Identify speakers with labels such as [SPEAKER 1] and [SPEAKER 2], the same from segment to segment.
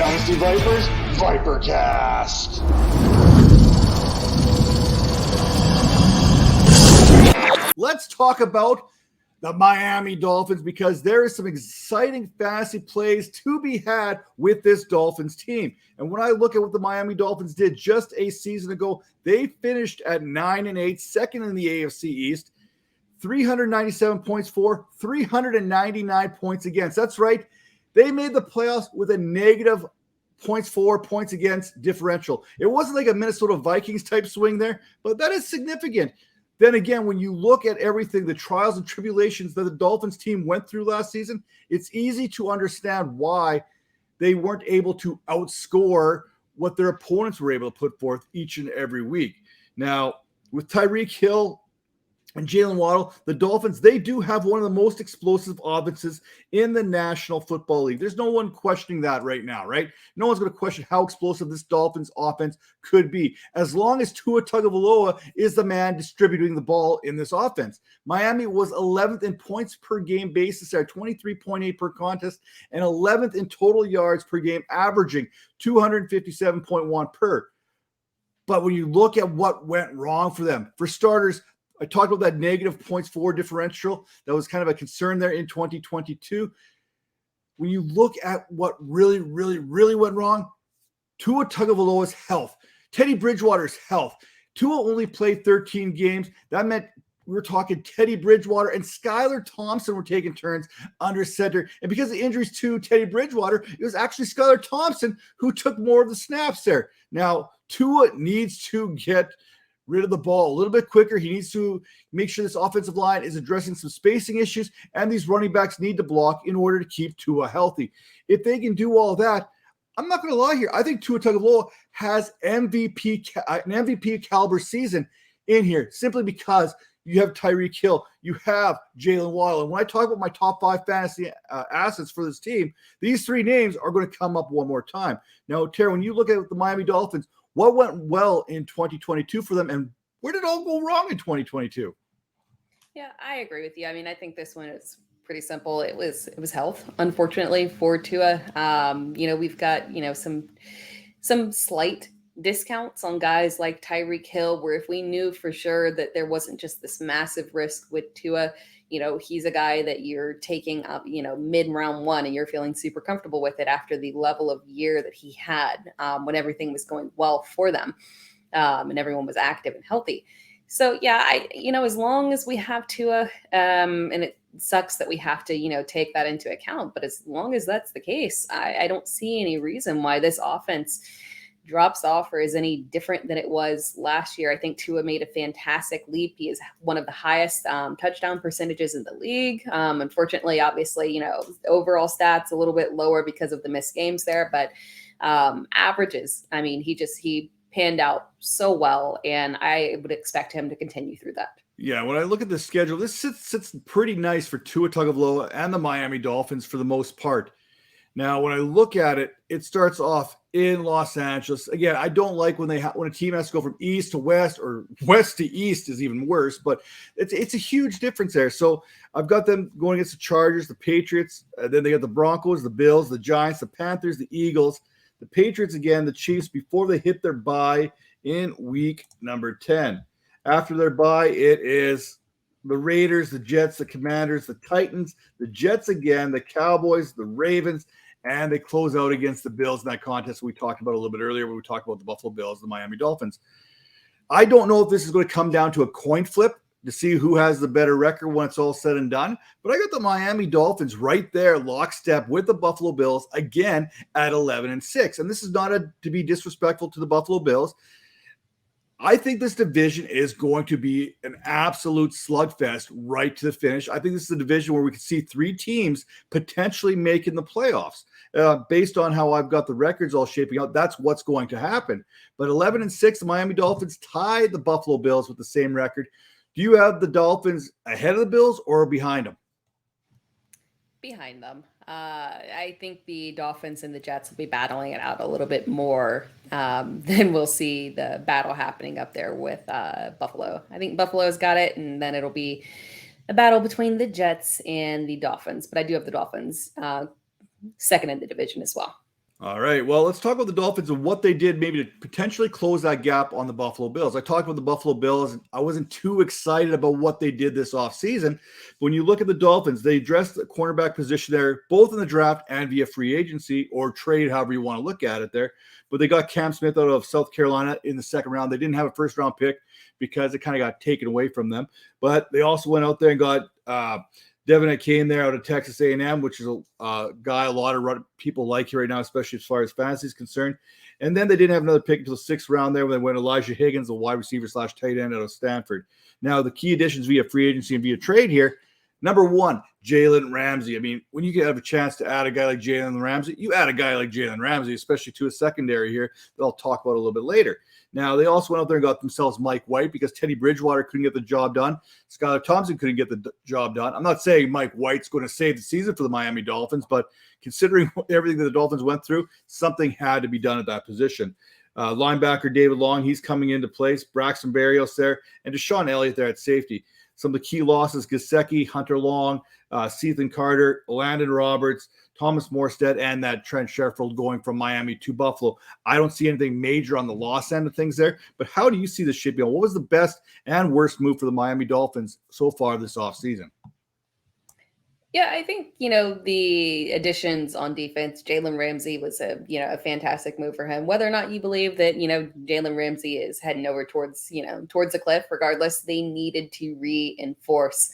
[SPEAKER 1] Dynasty Vipers, Vipercast.
[SPEAKER 2] Let's talk about the Miami Dolphins because there is some exciting fantasy plays to be had with this Dolphins team. And when I look at what the Miami Dolphins did just a season ago, they finished at 9-8, second in the AFC East, 397 points for, 399 points against. That's right. They made the playoffs with a negative points for, points against differential. It wasn't like a Minnesota Vikings type swing there, but that is significant. Then again, when you look at everything, the trials and tribulations that the Dolphins team went through last season, it's easy to understand why they weren't able to outscore what their opponents were able to put forth each and every week. Now, with Tyreek Hill and Jaylen Waddle, the Dolphins, they do have one of the most explosive offenses in the National Football League. There's no one questioning that right now, right? No one's going to question how explosive this Dolphins offense could be, as long as Tua Tagovailoa is the man distributing the ball in this offense. Miami was 11th in points per game basis at 23.8 per contest and 11th in total yards per game, averaging 257.1 per. But when you look at what went wrong for them, for starters, I talked about that negative points for differential. That was kind of a concern there in 2022. When you look at what really went wrong, Tua Tagovailoa's health, Teddy Bridgewater's health. Tua only played 13 games. That meant we were talking Teddy Bridgewater and Skylar Thompson were taking turns under center. And because of injuries to Teddy Bridgewater, it was actually Skylar Thompson who took more of the snaps there. Now, Tua needs to get rid of the ball a little bit quicker. He needs to make sure this offensive line is addressing some spacing issues, and these running backs need to block in order to keep Tua healthy. If they can do all that, I'm not going to lie here. I think Tua Tagovailoa has an MVP caliber season in here simply because you have Tyreek Hill, you have Jaylen Waddle. And when I talk about my top 5 fantasy assets for this team, these 3 names are going to come up one more time. Now, Tara, when you look at the Miami Dolphins, what went well in 2022 for them, and where did it all go wrong in 2022?
[SPEAKER 3] Yeah, I agree with you. I mean, I think this one is pretty simple. It was health, unfortunately, for Tua. We've got some slight discounts on guys like Tyreek Hill, where if we knew for sure that there wasn't just this massive risk with Tua, he's a guy that you're taking up, mid round 1 and you're feeling super comfortable with it after the level of year that he had when everything was going well for them and everyone was active and healthy. So yeah, as long as we have Tua, and it sucks that we have to, take that into account, but as long as that's the case, I don't see any reason why this offense drops off or is any different than it was last year. I think Tua made a fantastic leap. He is one of the highest touchdown percentages in the league. Unfortunately, obviously, overall stats a little bit lower because of the missed games there, but averages, I mean, he panned out so well, and I would expect him to continue through that.
[SPEAKER 2] Yeah, when I look at the schedule, this sits pretty nice for Tua Tagovailoa and the Miami Dolphins for the most part. Now, when I look at it, it starts off in Los Angeles. Again, I don't like when a team has to go from east to west, or west to east is even worse, but it's a huge difference there. So I've got them going against the Chargers, the Patriots, then they got the Broncos, the Bills, the Giants, the Panthers, the Eagles, the Patriots again, the Chiefs before they hit their bye in week number 10. After their bye, it is the Raiders, the Jets, the Commanders, the Titans, the Jets again, the Cowboys, the Ravens, and they close out against the Bills in that contest we talked about a little bit earlier when we talked about the Buffalo Bills, the Miami Dolphins. I don't know if this is going to come down to a coin flip to see who has the better record when it's all said and done, but I got the Miami Dolphins right there, lockstep with the Buffalo Bills, again at 11-6. And this is not to be disrespectful to the Buffalo Bills. I think this division is going to be an absolute slugfest right to the finish. I think this is a division where we could see 3 teams potentially making the playoffs. Based on how I've got the records all shaping out, that's what's going to happen. But 11-6, the Miami Dolphins tied the Buffalo Bills with the same record. Do you have the Dolphins ahead of the Bills or behind them?
[SPEAKER 3] Behind them. I think the Dolphins and the Jets will be battling it out a little bit more than we'll see the battle happening up there with Buffalo. I think Buffalo's got it, and then it'll be a battle between the Jets and the Dolphins. But I do have the Dolphins second in the division as well.
[SPEAKER 2] All right. Well, let's talk about the Dolphins and what they did maybe to potentially close that gap on the Buffalo Bills. I talked about the Buffalo Bills, and I wasn't too excited about what they did this offseason. When you look at the Dolphins, they addressed the cornerback position there, both in the draft and via free agency or trade, however you want to look at it there. But they got Cam Smith out of South Carolina in the second round. They didn't have a first-round pick because it kind of got taken away from them. But they also went out there and got Devin Kane there out of Texas A&M, which is a guy a lot of people like here right now, especially as far as fantasy is concerned. And then they didn't have another pick until the sixth round there when they went Elijah Higgins, a wide receiver / tight end out of Stanford. Now, the key additions via free agency and via trade here, number one, Jaylen Ramsey. I mean, when you have a chance to add a guy like Jaylen Ramsey, you add a guy like Jaylen Ramsey, especially to a secondary here that I'll talk about a little bit later. Now, they also went out there and got themselves Mike White because Teddy Bridgewater couldn't get the job done. Skylar Thompson couldn't get the job done. I'm not saying Mike White's going to save the season for the Miami Dolphins, but considering everything that the Dolphins went through, something had to be done at that position. Linebacker David Long, he's coming into place. Braxton Berrios there, and Deshaun Elliott there at safety. Some of the key losses, Gesicki, Hunter Long, Ethan Carter, Landon Roberts, Thomas Morstead, and that Trent Sherfield going from Miami to Buffalo. I don't see anything major on the loss end of things there, but how do you see this shaping out? What was the best and worst move for the Miami Dolphins so far this offseason?
[SPEAKER 3] Yeah, I think, the additions on defense, Jaylen Ramsey was a fantastic move for him. Whether or not you believe that, Jaylen Ramsey is heading over towards the cliff, regardless, they needed to reinforce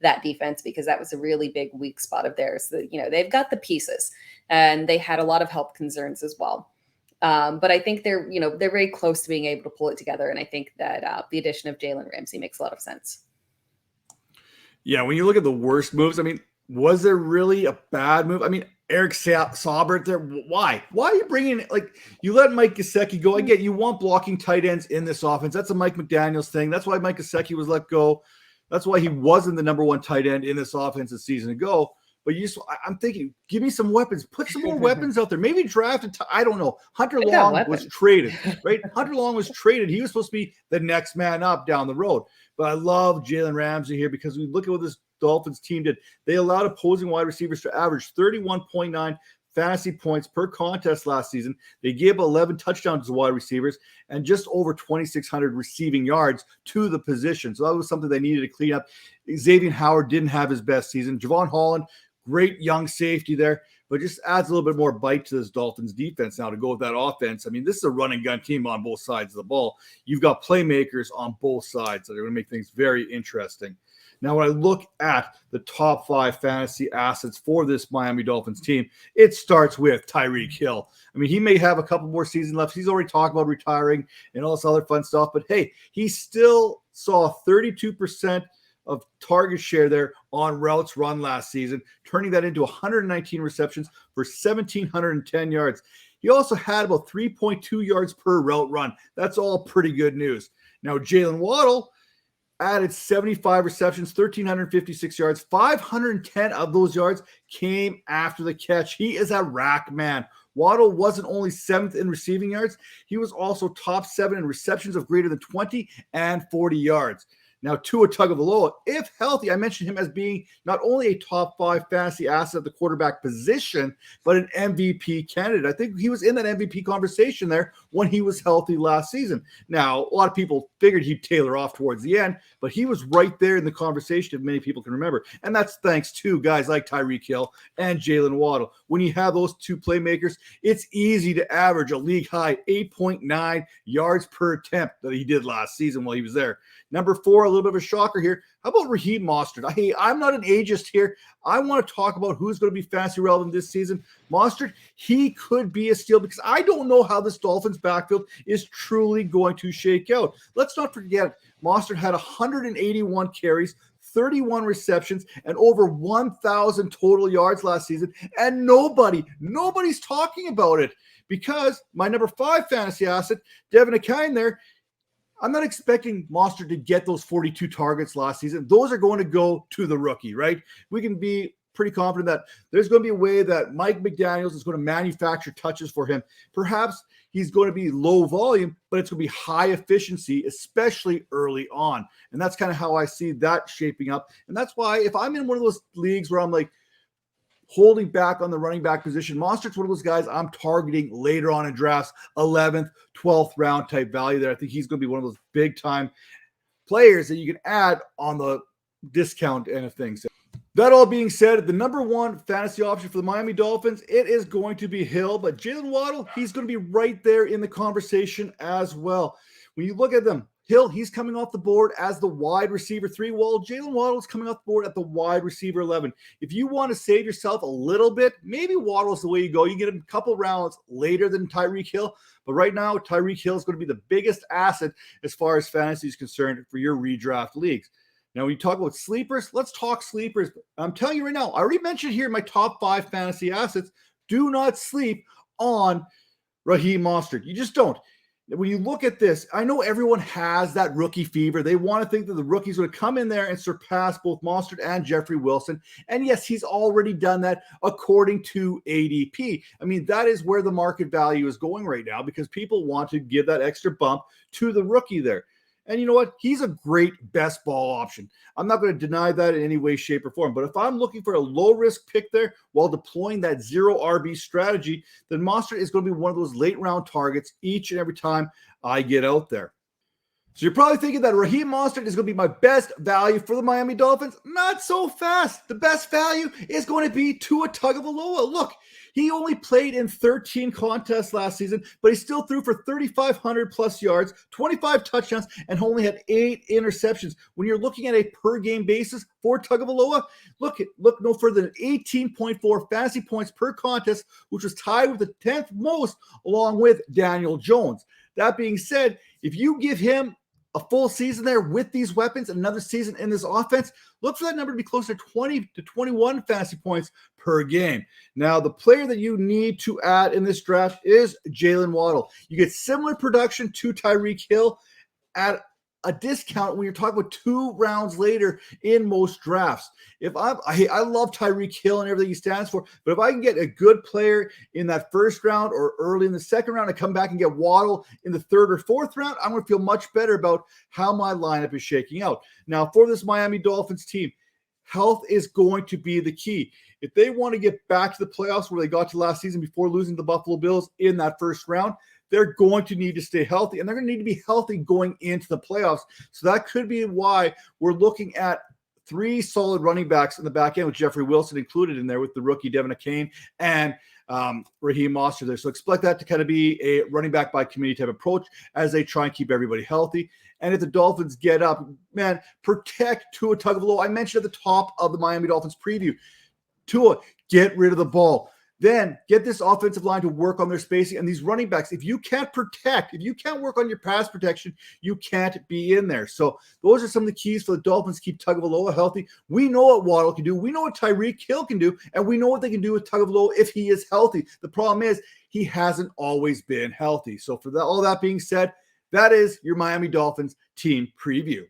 [SPEAKER 3] that defense because that was a really big weak spot of theirs. They've got the pieces and they had a lot of health concerns as well. But I think they're very close to being able to pull it together. And I think that the addition of Jaylen Ramsey makes a lot of sense.
[SPEAKER 2] Yeah, when you look at the worst moves, I mean, was there really a bad move? I mean, Eric Saubert there. Why? Why are you bringing you let Mike Gesicki go? I get you want blocking tight ends in this offense. That's a Mike McDaniels thing. That's why Mike Gesicki was let go. That's why he wasn't the number one tight end in this offense a season ago. But I'm thinking, give me some weapons. Put some more weapons out there. Maybe draft I don't know. Hunter Long was traded, right? Hunter Long was traded. He was supposed to be the next man up down the road. But I love Jaylen Ramsey here because we look at what this Dolphins team did. They allowed opposing wide receivers to average 31.9 fantasy points per contest last season. They gave 11 touchdowns to wide receivers and just over 2,600 receiving yards to the position. So that was something they needed to clean up. Xavier Howard didn't have his best season. Javon Holland, great young safety there, but just adds a little bit more bite to this Dolphins defense now to go with that offense. I mean, this is a run and gun team on both sides of the ball. You've got playmakers on both sides that are going to make things very interesting. Now, when I look at the top 5 fantasy assets for this Miami Dolphins team, it starts with Tyreek Hill. I mean, he may have a couple more seasons left. He's already talked about retiring and all this other fun stuff. But, hey, he still saw 32% of target share there on routes run last season, turning that into 119 receptions for 1,710 yards. He also had about 3.2 yards per route run. That's all pretty good news. Now, Jaylen Waddle added 75 receptions, 1,356 yards. 510 of those yards came after the catch. He is a rack man. Waddle wasn't only 7th in receiving yards, he was also top 7 in receptions of greater than 20 and 40 yards. Now, Tua Tagovailoa, if healthy, I mentioned him as being not only a top 5 fantasy asset at the quarterback position, but an MVP candidate. I think he was in that MVP conversation there when he was healthy last season. Now, a lot of people figured he'd tailor off towards the end, but he was right there in the conversation, if many people can remember. And that's thanks to guys like Tyreek Hill and Jaylen Waddle. When you have those two playmakers, it's easy to average a league-high 8.9 yards per attempt that he did last season while he was there. Number 4, a little bit of a shocker here. How about Raheem Mostert? Hey, I'm not an ageist here. I want to talk about who's going to be fantasy relevant this season. Mostert, he could be a steal because I don't know how this Dolphins backfield is truly going to shake out. Let's not forget, Mostert had 181 carries, 31 receptions, and over 1,000 total yards last season, and nobody's talking about it because my number 5 fantasy asset, Devin Akine there, I'm not expecting Mostert to get those 42 targets last season. Those are going to go to the rookie, right? We can be pretty confident that there's going to be a way that Mike McDaniels is going to manufacture touches for him. Perhaps he's going to be low volume, but it's going to be high efficiency, especially early on. And that's kind of how I see that shaping up. And that's why if I'm in one of those leagues where I'm like holding back on the running back position. Mostert's one of those guys I'm targeting later on in drafts, 11th, 12th round type value there. I think he's going to be one of those big time players that you can add on the discount end of things. That all being said, the number one fantasy option for the Miami Dolphins, it is going to be Hill, but Jaylen Waddle, he's going to be right there in the conversation as well. When you look at them, Hill, he's coming off the board as the wide receiver 3, while Jaylen Waddle is coming off the board at the wide receiver 11. If you want to save yourself a little bit, maybe Waddle is the way you go. You get him a couple rounds later than Tyreek Hill, but right now, Tyreek Hill is going to be the biggest asset as far as fantasy is concerned for your redraft leagues. Now, when you talk about sleepers, let's talk sleepers. I'm telling you right now, I already mentioned here my top 5 fantasy assets. Do not sleep on Raheem Mostert. You just don't. When you look at this, I know everyone has that rookie fever. They want to think that the rookie's going to come in there and surpass both Mostert and Jeffrey Wilson. And yes, he's already done that according to ADP. I mean, that is where the market value is going right now because people want to give that extra bump to the rookie there. And you know what? He's a great best ball option. I'm not going to deny that in any way, shape, or form. But if I'm looking for a low-risk pick there while deploying that zero RB strategy, then Mostert is going to be one of those late-round targets each and every time I get out there. So you're probably thinking that Raheem Mostert is going to be my best value for the Miami Dolphins. Not so fast. The best value is going to be Tua Tagovailoa. Look, he only played in 13 contests last season, but he still threw for 3,500 plus yards, 25 touchdowns, and only had 8 interceptions. When you're looking at a per game basis for Tagovailoa, look no further than 18.4 fantasy points per contest, which was tied with the 10th most along with Daniel Jones. That being said, if you give him a full season there with these weapons, another season in this offense, look for that number to be closer to 20 to 21 fantasy points per game. Now, the player that you need to add in this draft is Jaylen Waddle. You get similar production to Tyreek Hill at a discount when you're talking about 2 rounds later in most drafts. I love Tyreek Hill and everything he stands for, but if I can get a good player in that first round or early in the second round and come back and get Waddle in the 3rd or 4th round, I'm going to feel much better about how my lineup is shaking out. Now, for this Miami Dolphins team, health is going to be the key. If they want to get back to the playoffs where they got to last season before losing the Buffalo Bills in that first round, they're going to need to stay healthy, and they're going to need to be healthy going into the playoffs. So that could be why we're looking at 3 solid running backs in the back end with Jeffrey Wilson included in there with the rookie Devin Achane and Raheem Mostert there. So expect that to kind of be a running back by committee type approach as they try and keep everybody healthy. And if the Dolphins get up, man, protect Tua Tagovailoa. I mentioned at the top of the Miami Dolphins preview, Tua, get rid of the ball. Then get this offensive line to work on their spacing and these running backs. If you can't protect, if you can't work on your pass protection, you can't be in there. So those are some of the keys for the Dolphins to keep Tagovailoa healthy. We know what Waddle can do. We know what Tyreek Hill can do. And we know what they can do with Tagovailoa if he is healthy. The problem is he hasn't always been healthy. So for that, all that being said, that is your Miami Dolphins team preview.